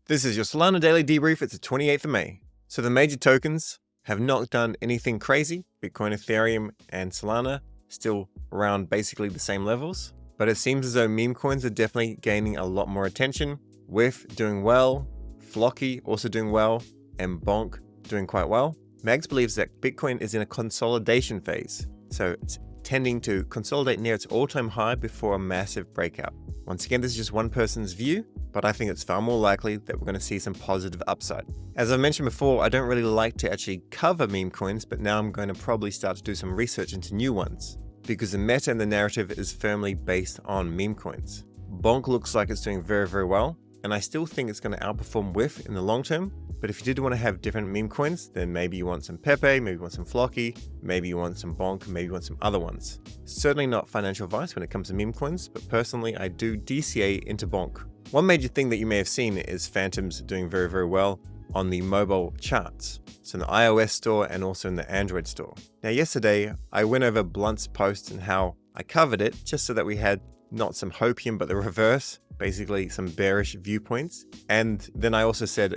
This is your Solana Daily Debrief. It's the 28th of May. So the major tokens have not done anything crazy. Bitcoin, Ethereum, and Solana still around basically the same levels. But it seems as though meme coins are definitely gaining a lot more attention. With doing well, Flocky also doing well, and BONK doing quite well. Mags believes that Bitcoin is in a consolidation phase. So it's tending to consolidate near its all-time high before a massive breakout. Once again, this is just one person's view, but I think it's far more likely that we're going to see some positive upside. As I mentioned before, I don't really like to actually cover meme coins, but now I'm going to probably start to do some research into new ones, because the meta and the narrative is firmly based on meme coins. BONK looks like it's doing very, very well, and I still think it's going to outperform WIF in the long term. But if you did want to have different meme coins, then maybe you want some Pepe, maybe you want some Flocky, maybe you want some BONK, maybe you want some other ones. Certainly not financial advice when it comes to meme coins, but personally I do DCA into BONK. One major thing that you may have seen is Phantoms doing very, very well on the mobile charts. So in the iOS store and also in the Android store. Now yesterday, I went over Blunt's post and how I covered it just so that we had not some hopium, but the reverse, basically some bearish viewpoints. And then I also said,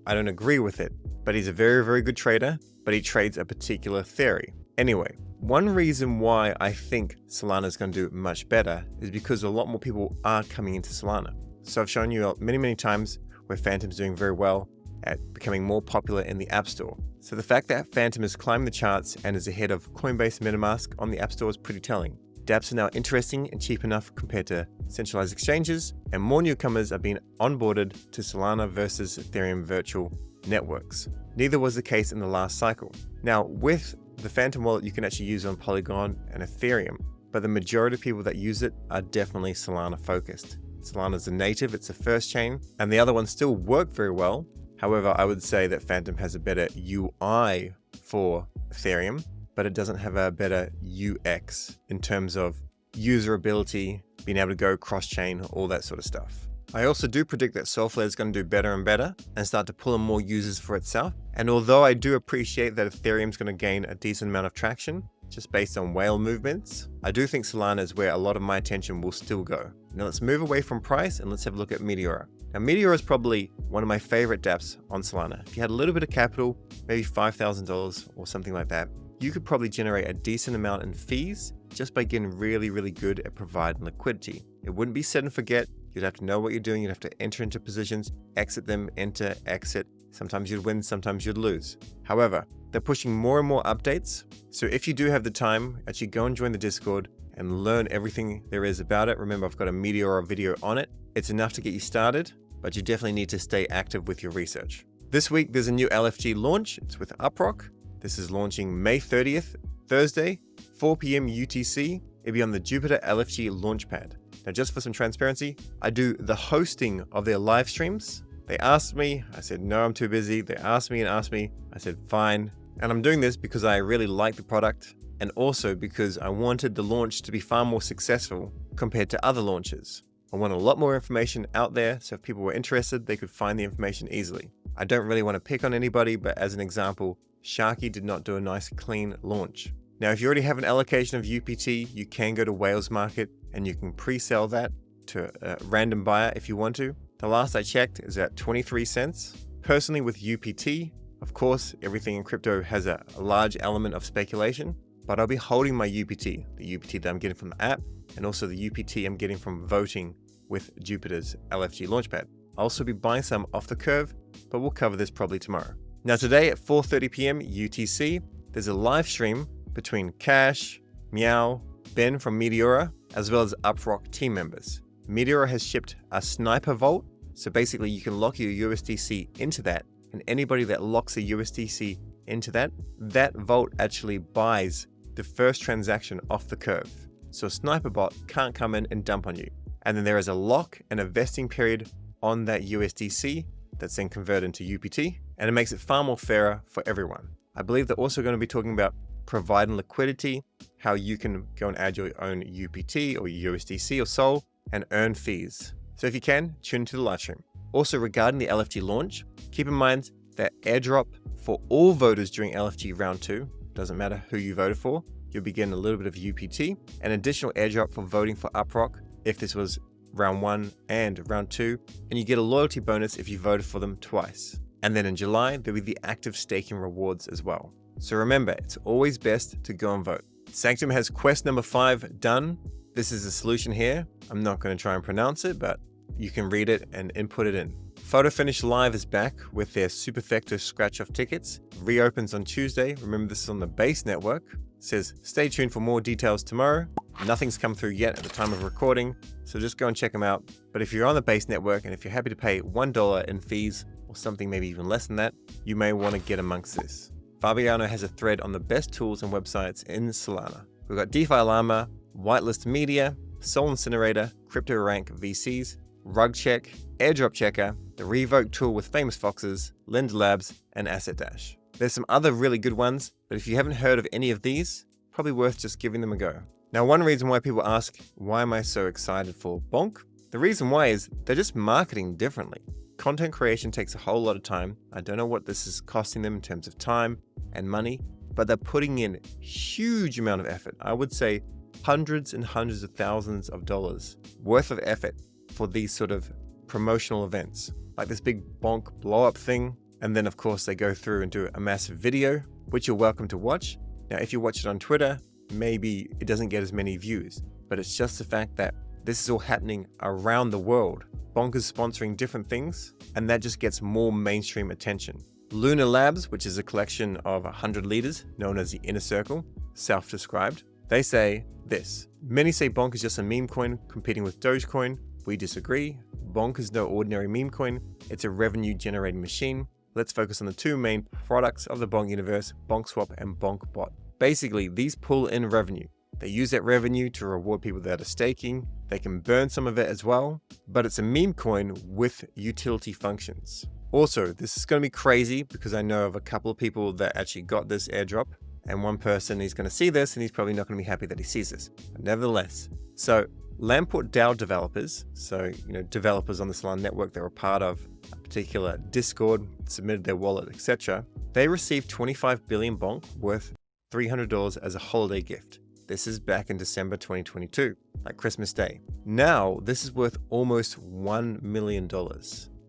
I don't agree with it, but he's a very, very good trader, but he trades a particular theory. Anyway, one reason why I think Solana is going to do much better is because a lot more people are coming into Solana. So I've shown you many, many times where Phantom's doing very well at becoming more popular in the App Store. So the fact that Phantom has climbed the charts and is ahead of Coinbase MetaMask on the App Store is pretty telling. dApps are now interesting and cheap enough compared to centralized exchanges, and more newcomers are being onboarded to Solana versus Ethereum virtual networks. Neither was the case in the last cycle. Now, with the Phantom wallet, you can actually use it on Polygon and Ethereum, but the majority of people that use it are definitely Solana focused. Solana is a native, it's the first chain, and the other ones still work very well. However, I would say that Phantom has a better UI for Ethereum, but it doesn't have a better UX in terms of usability, being able to go cross-chain, all that sort of stuff. I also do predict that Solflare is going to do better and better and start to pull in more users for itself. And although I do appreciate that Ethereum is going to gain a decent amount of traction, just based on whale movements, I do think Solana is where a lot of my attention will still go. Now let's move away from price and let's have a look at Meteora. Now Meteora is probably one of my favorite dApps on Solana. If you had a little bit of capital, maybe $5,000 or something like that, you could probably generate a decent amount in fees just by getting really, really good at providing liquidity. It wouldn't be set and forget. You'd have to know what you're doing. You'd have to enter into positions, exit them, enter, exit. Sometimes you'd win, sometimes you'd lose. However, they're pushing more and more updates. So if you do have the time, actually go and join the Discord and learn everything there is about it. Remember, I've got a Meteora video on it. It's enough to get you started, but you definitely need to stay active with your research. This week, there's a new LFG launch. It's with UpRock. This is launching May 30th, Thursday, 4 p.m. UTC. It'll be on the Jupiter LFG Launchpad. Now, just for some transparency, I do the hosting of their live streams. They asked me, I said, no, I'm too busy. They asked me, I said, fine. And I'm doing this because I really like the product and also because I wanted the launch to be far more successful compared to other launches. I want a lot more information out there, so if people were interested, they could find the information easily. I don't really want to pick on anybody, but as an example, Sharky did not do a nice clean launch. Now, if you already have an allocation of UPT, you can go to Whales Market and you can pre-sell that to a random buyer if you want to. The last I checked is at 23 cents. Personally, with UPT, of course, everything in crypto has a large element of speculation, but I'll be holding my UPT, the UPT that I'm getting from the app, and also the UPT I'm getting from voting with Jupiter's LFG Launchpad. I'll also be buying some off the curve, but we'll cover this probably tomorrow. Now today at 4:30 p.m. UTC, there's a live stream between Cash, Meow, Ben from Meteora, as well as UpRock team members. Meteora has shipped a sniper vault, so basically you can lock your USDC into that, and anybody that locks a USDC into that vault actually buys the first transaction off the curve. So a sniper bot can't come in and dump on you. And then there is a lock and a vesting period on that USDC that's then converted into UPT, and it makes it far more fairer for everyone. I believe they're also going to be talking about providing liquidity, how you can go and add your own UPT or USDC or SOL and earn fees. So if you can, tune into the live stream. Also regarding the LFG launch, keep in mind that airdrop for all voters during LFG round 2, doesn't matter who you voted for, you'll be getting a little bit of UPT, an additional airdrop for voting for UpRock if this was round 1 and round 2, and you get a loyalty bonus if you voted for them twice. And then in July, there'll be the active staking rewards as well. So remember, it's always best to go and vote. Sanctum has quest number 5 done. This is the solution here. I'm not going to try and pronounce it, but you can read it and input it in. Photofinish Live is back with their Superfecto scratch-off tickets. Reopens on Tuesday. Remember, this is on the base network. It says, stay tuned for more details tomorrow. Nothing's come through yet at the time of recording, so just go and check them out. But if you're on the base network and if you're happy to pay $1 in fees or something maybe even less than that, you may want to get amongst this. Fabiano has a thread on the best tools and websites in Solana. We've got DeFi Llama, Whitelist Media, Sol Incinerator, CryptoRank VCs, RugCheck, Airdrop Checker, the Revoke tool with Famous Foxes, Lind Labs, and Asset Dash. There's some other really good ones, but if you haven't heard of any of these, probably worth just giving them a go. Now, one reason why people ask, why am I so excited for BONK? The reason why is they're just marketing differently. Content creation takes a whole lot of time. I don't know what this is costing them in terms of time and money, but they're putting in huge amount of effort. I would say hundreds and hundreds of thousands of dollars worth of effort for these sort of promotional events, like this big BONK blow up thing. And then of course they go through and do a massive video, which you're welcome to watch. Now, if you watch it on Twitter, maybe it doesn't get as many views, but it's just the fact that this is all happening around the world. BONK is sponsoring different things, and that just gets more mainstream attention. Luna Labs, which is a collection of 100 leaders known as the Inner Circle, self-described, they say this. Many say BONK is just a meme coin competing with Dogecoin. We disagree. BONK is no ordinary meme coin. It's a revenue generating machine. Let's focus on the two main products of the BONK universe, BONK Swap and BONK Bot. Basically, these pull in revenue. They use that revenue to reward people that are staking. They can burn some of it as well, but it's a meme coin with utility functions. Also, this is going to be crazy because I know of a couple of people that actually got this airdrop, and one person is going to see this and he's probably not going to be happy that he sees this. But nevertheless, so Lamport DAO developers, so developers on the Solana network that were part of a particular Discord, submitted their wallet, etc. They received 25 billion BONK worth $300 as a holiday gift. This is back in December 2022, like Christmas Day. Now, this is worth almost $1 million.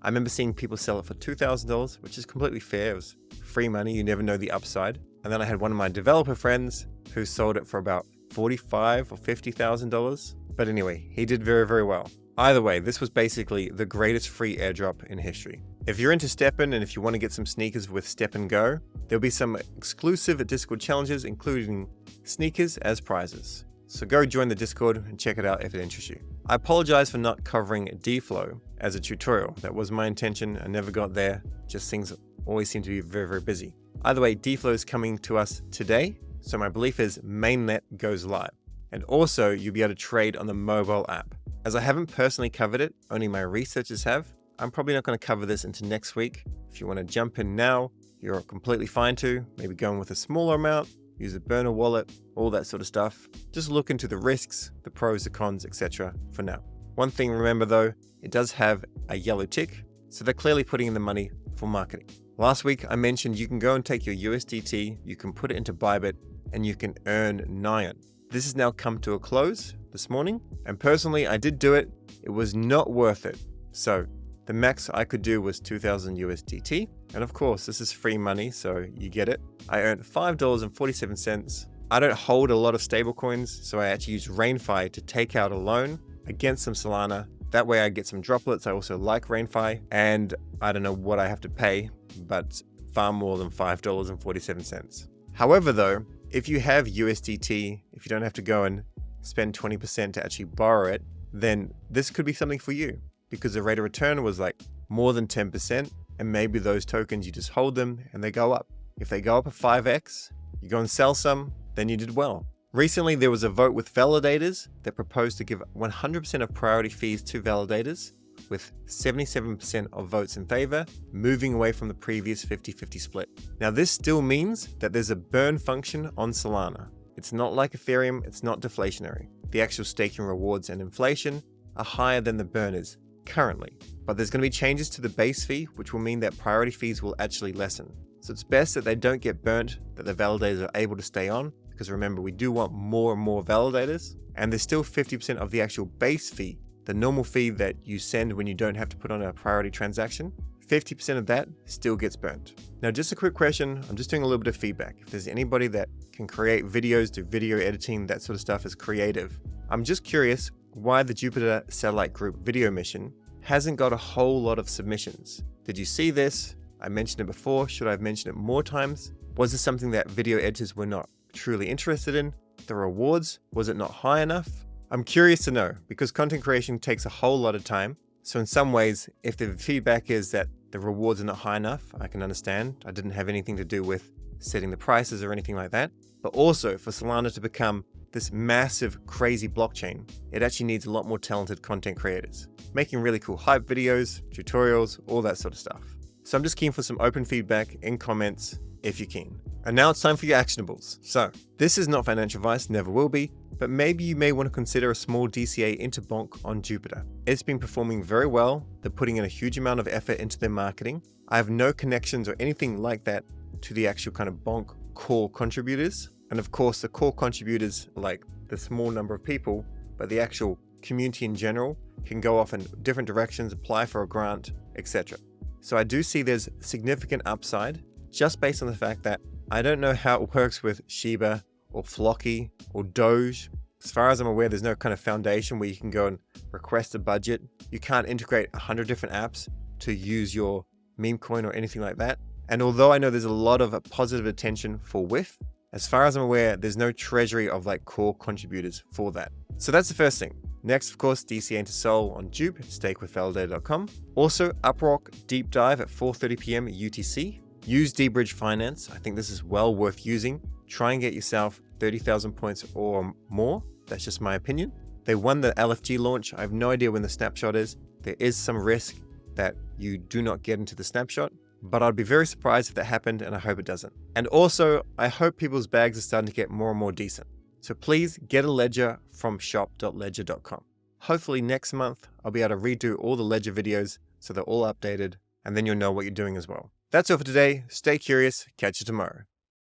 I remember seeing people sell it for $2,000, which is completely fair. It was free money. You never know the upside. And then I had one of my developer friends who sold it for about $45,000 or $50,000. But anyway, he did very, very well. Either way, this was basically the greatest free airdrop in history. If you're into StepN and if you want to get some sneakers with StepN Go, there'll be some exclusive Discord challenges, including sneakers as prizes. So go join the Discord and check it out if it interests you. I apologize for not covering DFlow as a tutorial. That was my intention. I never got there. Just things always seem to be very, very busy. Either way, DFlow is coming to us today. So my belief is mainnet goes live. And also you'll be able to trade on the mobile app. As I haven't personally covered it, only my researchers have, I'm probably not going to cover this into next week. If you want to jump in now, you're completely fine to. Maybe go in with a smaller amount, use a burner wallet, all that sort of stuff. Just look into the risks, the pros, the cons, etc. for now. One thing remember though, it does have a yellow tick, so they're clearly putting in the money for marketing. Last week I mentioned you can go and take your USDT, you can put it into Bybit, and you can earn Nyan. This has now come to a close this morning, and personally I did do it. It was not worth it. So the max I could do was 2,000 USDT, and of course this is free money, so you get it. I earned $5.47. I don't hold a lot of stablecoins, so I actually use RainFi to take out a loan against some Solana. That way I get some droplets. I also like RainFi, and I don't know what I have to pay, but far more than $5.47. However though, if you have USDT, if you don't have to go and spend 20% to actually borrow it, then this could be something for you, because the rate of return was like more than 10%, and maybe those tokens, you just hold them and they go up. If they go up a 5x, you go and sell some, then you did well. Recently, there was a vote with validators that proposed to give 100% of priority fees to validators, with 77% of votes in favor, moving away from the previous 50-50 split. Now, this still means that there's a burn function on Solana. It's not like Ethereum, it's not deflationary. The actual staking rewards and inflation are higher than the burn is currently. But there's going to be changes to the base fee, which will mean that priority fees will actually lessen. So it's best that they don't get burnt, that the validators are able to stay on, because remember, we do want more and more validators, and there's still 50% of the actual base fee the normal fee that you send when you don't have to put on a priority transaction, 50% of that still gets burnt. Now, just a quick question. I'm just doing a little bit of feedback. If there's anybody that can create videos, do video editing, that sort of stuff is creative. I'm just curious why the Jupiter Satellite Group video mission hasn't got a whole lot of submissions. Did you see this? I mentioned it before. Should I have mentioned it more times? Was this something that video editors were not truly interested in? The rewards, was it not high enough? I'm curious to know, because content creation takes a whole lot of time. So in some ways, if the feedback is that the rewards are not high enough, I can understand. I didn't have anything to do with setting the prices or anything like that. But also for Solana to become this massive, crazy blockchain, it actually needs a lot more talented content creators, making really cool hype videos, tutorials, all that sort of stuff. So I'm just keen for some open feedback in comments if you're keen. And now it's time for your actionables. So this is not financial advice, never will be, but maybe you may want to consider a small DCA into BONK on Jupiter. It's been performing very well. They're putting in a huge amount of effort into their marketing. I have no connections or anything like that to the actual kind of BONK core contributors. And of course, the core contributors are like the small number of people, but the actual community in general can go off in different directions, apply for a grant, etc. So I do see there's significant upside just based on the fact that I don't know how it works with Shiba or Flocky or Doge. As far as I'm aware, there's no kind of foundation where you can go and request a budget. You can't integrate 100 different apps to use your meme coin or anything like that. And although I know there's a lot of positive attention for WIF, as far as I'm aware, there's no treasury of like core contributors for that. So that's the first thing. Next, of course, DCA into Sol on Jupe, stakewithvalidator.com. Also, UpRock deep dive at 4:30 p.m. UTC. Use dBridge Finance. I think this is well worth using. Try and get yourself 30,000 points or more. That's just my opinion. They won the LFG launch. I have no idea when the snapshot is. There is some risk that you do not get into the snapshot, but I'd be very surprised if that happened, and I hope it doesn't. And also, I hope people's bags are starting to get more and more decent. So please get a ledger from shop.ledger.com. Hopefully next month, I'll be able to redo all the ledger videos so they're all updated, and then you'll know what you're doing as well. That's all for today. Stay curious. Catch you tomorrow.